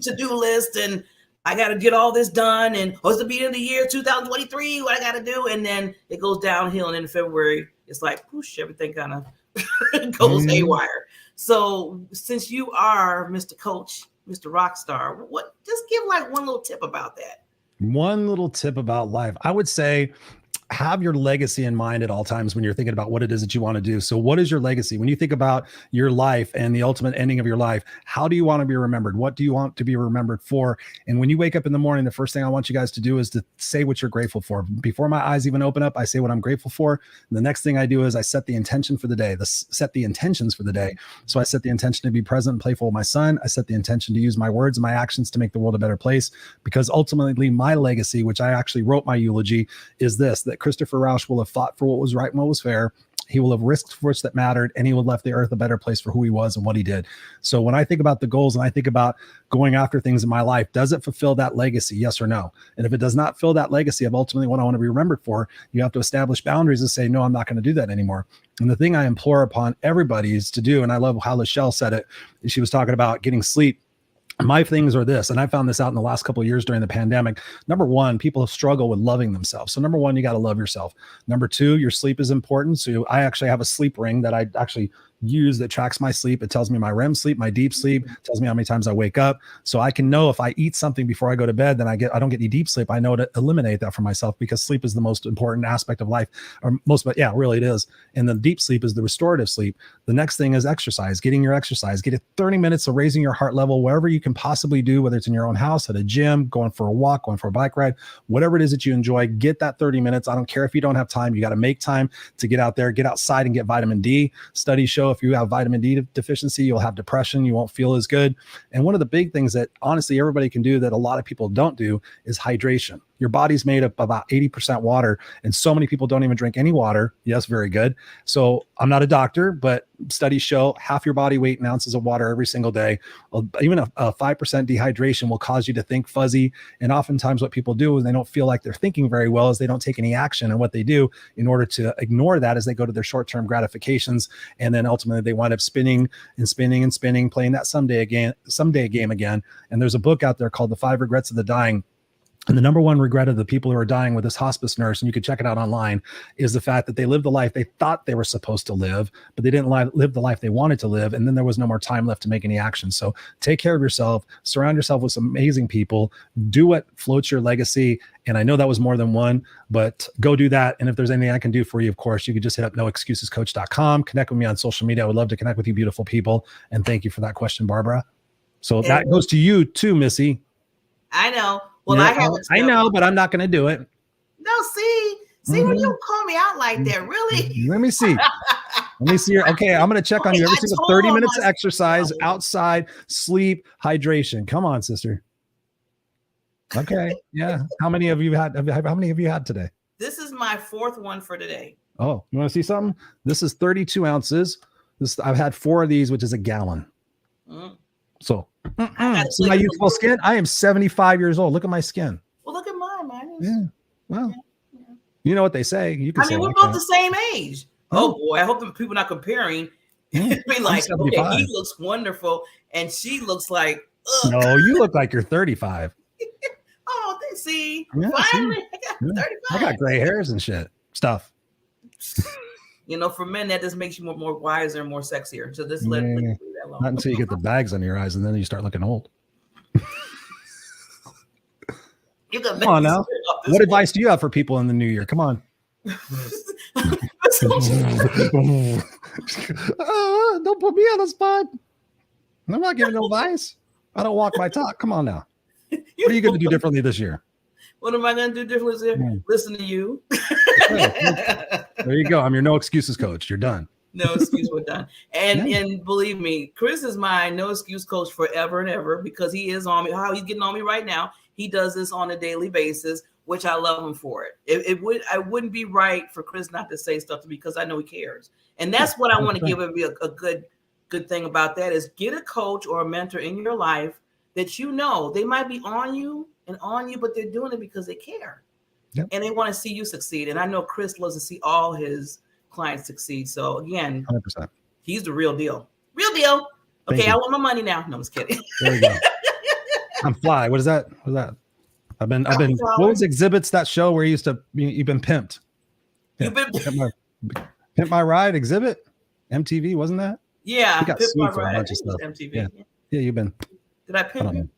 to-do list, and I gotta get all this done, and it's the beginning of the year 2023, what I gotta do, and then it goes downhill, and in February it's like whoosh, everything kind of goes haywire. So since you are Mr. Coach, Mr. Rockstar, what, just give like one little tip about that. One little tip about life. I would say have your legacy in mind at all times when you're thinking about what it is that you want to do. So what is your legacy? When you think about your life and the ultimate ending of your life, how do you want to be remembered? What do you want to be remembered for? And when you wake up in the morning, the first thing I want you guys to do is to say what you're grateful for. Before my eyes even open up, I say what I'm grateful for. And the next thing I do is I set the intention for the day, set the intentions for the day. So I set the intention to be present and playful with my son. I set the intention to use my words and my actions to make the world a better place, because ultimately my legacy, which I actually wrote my eulogy, is this, that Christopher Rausch will have fought for what was right and what was fair. He will have risked for which that mattered, and he will have left the earth a better place for who he was and what he did. So when I think about the goals and I think about going after things in my life, does it fulfill that legacy? Yes or no? And if it does not fill that legacy of ultimately what I want to be remembered for, you have to establish boundaries and say, no, I'm not going to do that anymore. And the thing I implore upon everybody is to do, and I love how LaChelle said it, she was talking about getting sleep. My things are this, and I found this out in the last couple of years during the pandemic. Number one, people struggle with loving themselves. So number one, you got to love yourself. Number two, your sleep is important. So I actually have a sleep ring that I actually use that tracks my sleep. It tells me my REM sleep, my deep sleep, tells me how many times I wake up. So I can know if I eat something before I go to bed, then I don't get any deep sleep. I know to eliminate that for myself, because sleep is the most important aspect of life, or most, but yeah, really it is. And the deep sleep is the restorative sleep. The next thing is exercise, getting your exercise, get it 30 minutes of raising your heart level, wherever you can possibly do, whether it's in your own house, at a gym, going for a walk, going for a bike ride, whatever it is that you enjoy, get that 30 minutes. I don't care if you don't have time, you got to make time to get out there, get outside and get vitamin D. Studies show if you have vitamin D deficiency, you'll have depression, you won't feel as good. And one of the big things that honestly everybody can do that a lot of people don't do is hydration. Your body's made up about 80% water, and so many people don't even drink any water. Yes, very good. So I'm not a doctor, but studies show half your body weight in ounces of water every single day. Even a 5% dehydration will cause you to think fuzzy. And oftentimes what people do is they don't feel like they're thinking very well, is they don't take any action. And what they do in order to ignore that is they go to their short-term gratifications. And then ultimately they wind up spinning and spinning and spinning, playing that someday game again. And there's a book out there called The 5 Regrets of the Dying. And the number one regret of the people who are dying with this hospice nurse, and you can check it out online, is the fact that they lived the life they thought they were supposed to live, but they didn't live the life they wanted to live. And then there was no more time left to make any action. So take care of yourself, surround yourself with some amazing people, do what floats your legacy. And I know that was more than one, but go do that. And if there's anything I can do for you, of course, you can just hit up noexcusescoach.com, connect with me on social media. I would love to connect with you, beautiful people. And thank you for that question, Barbara. So that goes to you too, Missy. I know. Well, yeah, I know, but I'm not going to do it. No, see, when you call me out like that, really? Let me see. Okay, I'm going to check on you every single 30 minutes of exercise, outside, sleep, hydration. Come on, sister. Okay, yeah. How many of you had today? This is my fourth one for today. Oh, you want to see something? This is 32 ounces. I've had 4 of these, which is a gallon. So, see my youthful skin? I am 75 years old. Look at my skin. Well, look at mine. Mine is. Yeah. Well, you know what they say. You can. I mean, we're both the same age. Oh boy, I hope the people not comparing. Be like, okay, he looks wonderful, and she looks like Ugh. No, you look like you're 35. Oh, they see. Yeah, Finally, see? I got Yeah. 35. I got gray hairs and shit stuff. You know, for men, that just makes you more wiser and more sexier. So just let Yeah. leave that alone. Not until you get the bags under your eyes, and then you start looking old. You can Come on now. What advice do you have for people in the new year? Come on. Don't put me on the spot. I'm not giving no advice. I don't walk my talk. Come on now. What are you going to do differently this year? What am I going to do differently this year? Listen to you. There you go. I'm your no excuses coach. You're done. No excuse, we're done. And believe me, Chris is my no excuse coach forever and ever, because he is on me. How he's getting on me right now. He does this on a daily basis, which I love him for it. I wouldn't be right for Chris not to say stuff to me, because I know he cares. And that's what I want to give him a good thing about that is get a coach or a mentor in your life that you know they might be on you, but they're doing it because they care. Yep. And they want to see you succeed. And I know Chris loves to see all his clients succeed. So again, 100%. He's the real deal. Real deal. Okay, I want my money now. No, I'm just kidding. There you go. I'm fly. What is that? I've been. What was Exhibits, that show where you've been pimped? You've been Pimp My Ride Exhibit? MTV, wasn't that? Yeah. You got sued for a bunch of stuff. MTV. Yeah, you've been. Did I pimp you?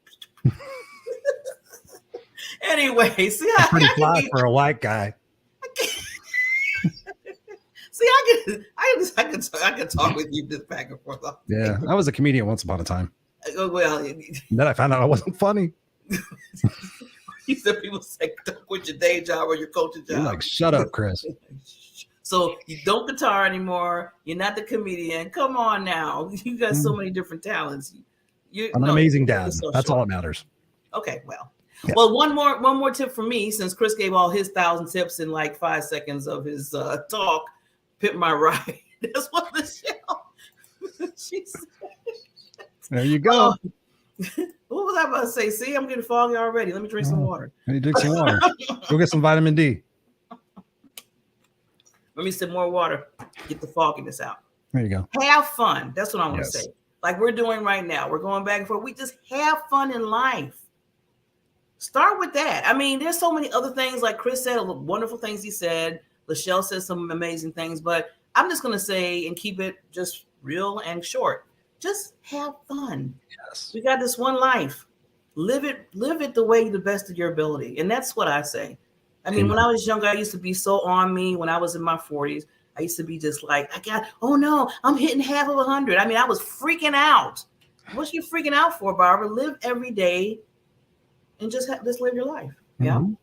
Anyway, see how pretty fly for a white guy. See, I can talk with you just back and forth. Yeah, I was a comedian once upon a time. Well, then I found out I wasn't funny. You said people say don't quit your day job or your coaching job. You're like, shut up, Chris. So you don't guitar anymore. You're not the comedian. Come on now. You got so many different talents. I'm an amazing dad. That's all that matters. Okay, well. Yeah. Well, one more tip for me, since Chris gave all his 1,000 tips in like 5 seconds of his talk. Pimp My Ride. That's what LaChelle. She said. There you go. What was I about to say? See, I'm getting foggy already. Let me drink some water. You drink some water. Go get some vitamin D. Let me sip more water. Get the fogginess out. There you go. Have fun. That's what I want to say. Like we're doing right now. We're going back and forth. We just have fun in life. Start with that. I mean, there's so many other things, like Chris said, wonderful things he said. LaChelle said some amazing things, but I'm just going to say and keep it just real and short. Just have fun. Yes. We got this one life. Live it the way the best of your ability. And that's what I say. I mean, when I was younger, I used to be so on me. When I was in my 40s, I used to be just like, oh no, I'm hitting half of 100. I mean, I was freaking out. What's you freaking out for, Barbara? Live every day and just live your life. Yeah. Mm-hmm.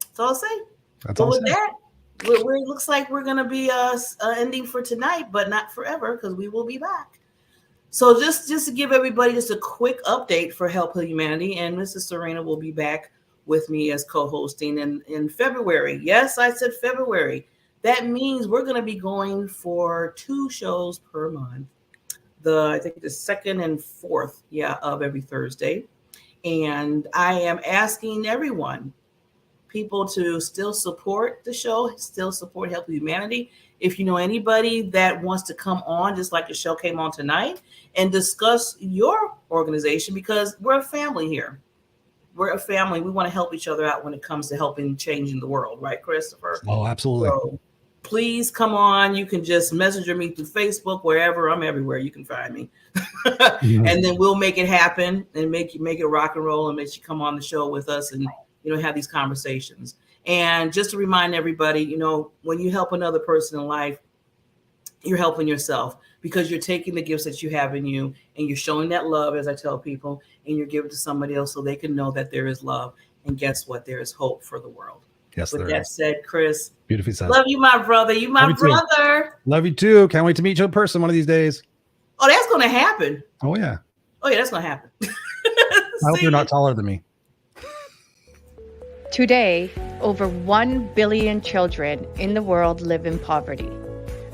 That's all I'll say. That's all with that, it looks like we're going to be ending for tonight, but not forever, because we will be back. So just to give everybody just a quick update for Help Heal Humanity, and Mrs. Serena will be back with me as co-hosting in February. Yes, I said February. That means we're going to be going for 2 shows per month. I think the 2nd and 4th, of every Thursday. And I am asking everyone, people, to still support the show, still support Help Humanity. If you know anybody that wants to come on, just like the show came on tonight, and discuss your organization, because we're a family here. We're a family. We want to help each other out when it comes to helping changing the world. Right, Christopher? Oh, absolutely. So, please come on. You can just messenger me through Facebook, wherever. I'm everywhere. You can find me. And then we'll make it happen and make it rock and roll, and make you come on the show with us and, have these conversations. And just to remind everybody, when you help another person in life, you're helping yourself, because you're taking the gifts that you have in you and you're showing that love, as I tell people, and you're giving to somebody else so they can know that there is love. And guess what? There is hope for the world. Yes, with that said, Chris, beautifully said. Love you, my brother. You my brother. Love you too. Can't wait to meet you in person one of these days. Oh, that's going to happen. Oh, yeah. Oh, yeah, that's going to happen. I hope you're not taller than me. Today, over 1 billion children in the world live in poverty.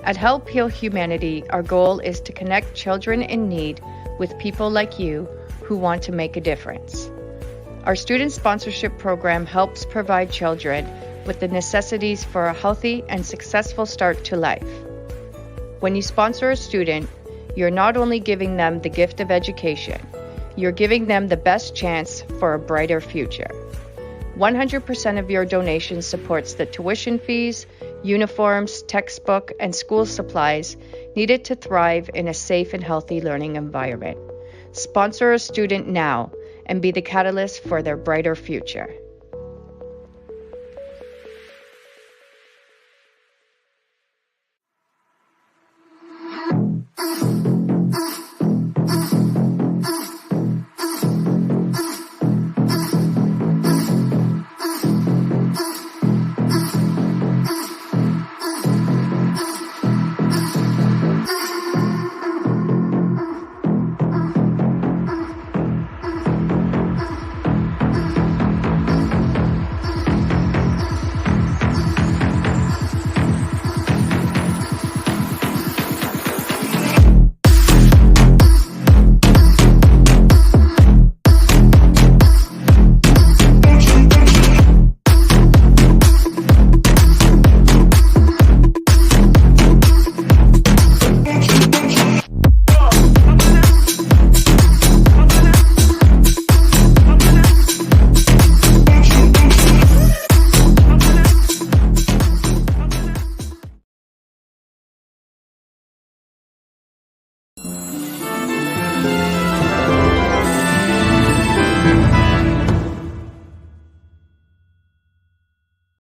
At Help Heal Humanity, our goal is to connect children in need with people like you who want to make a difference. Our student sponsorship program helps provide children with the necessities for a healthy and successful start to life. When you sponsor a student, you're not only giving them the gift of education, you're giving them the best chance for a brighter future. 100% of your donation supports the tuition fees, uniforms, textbook, and school supplies needed to thrive in a safe and healthy learning environment. Sponsor a student now and be the catalyst for their brighter future.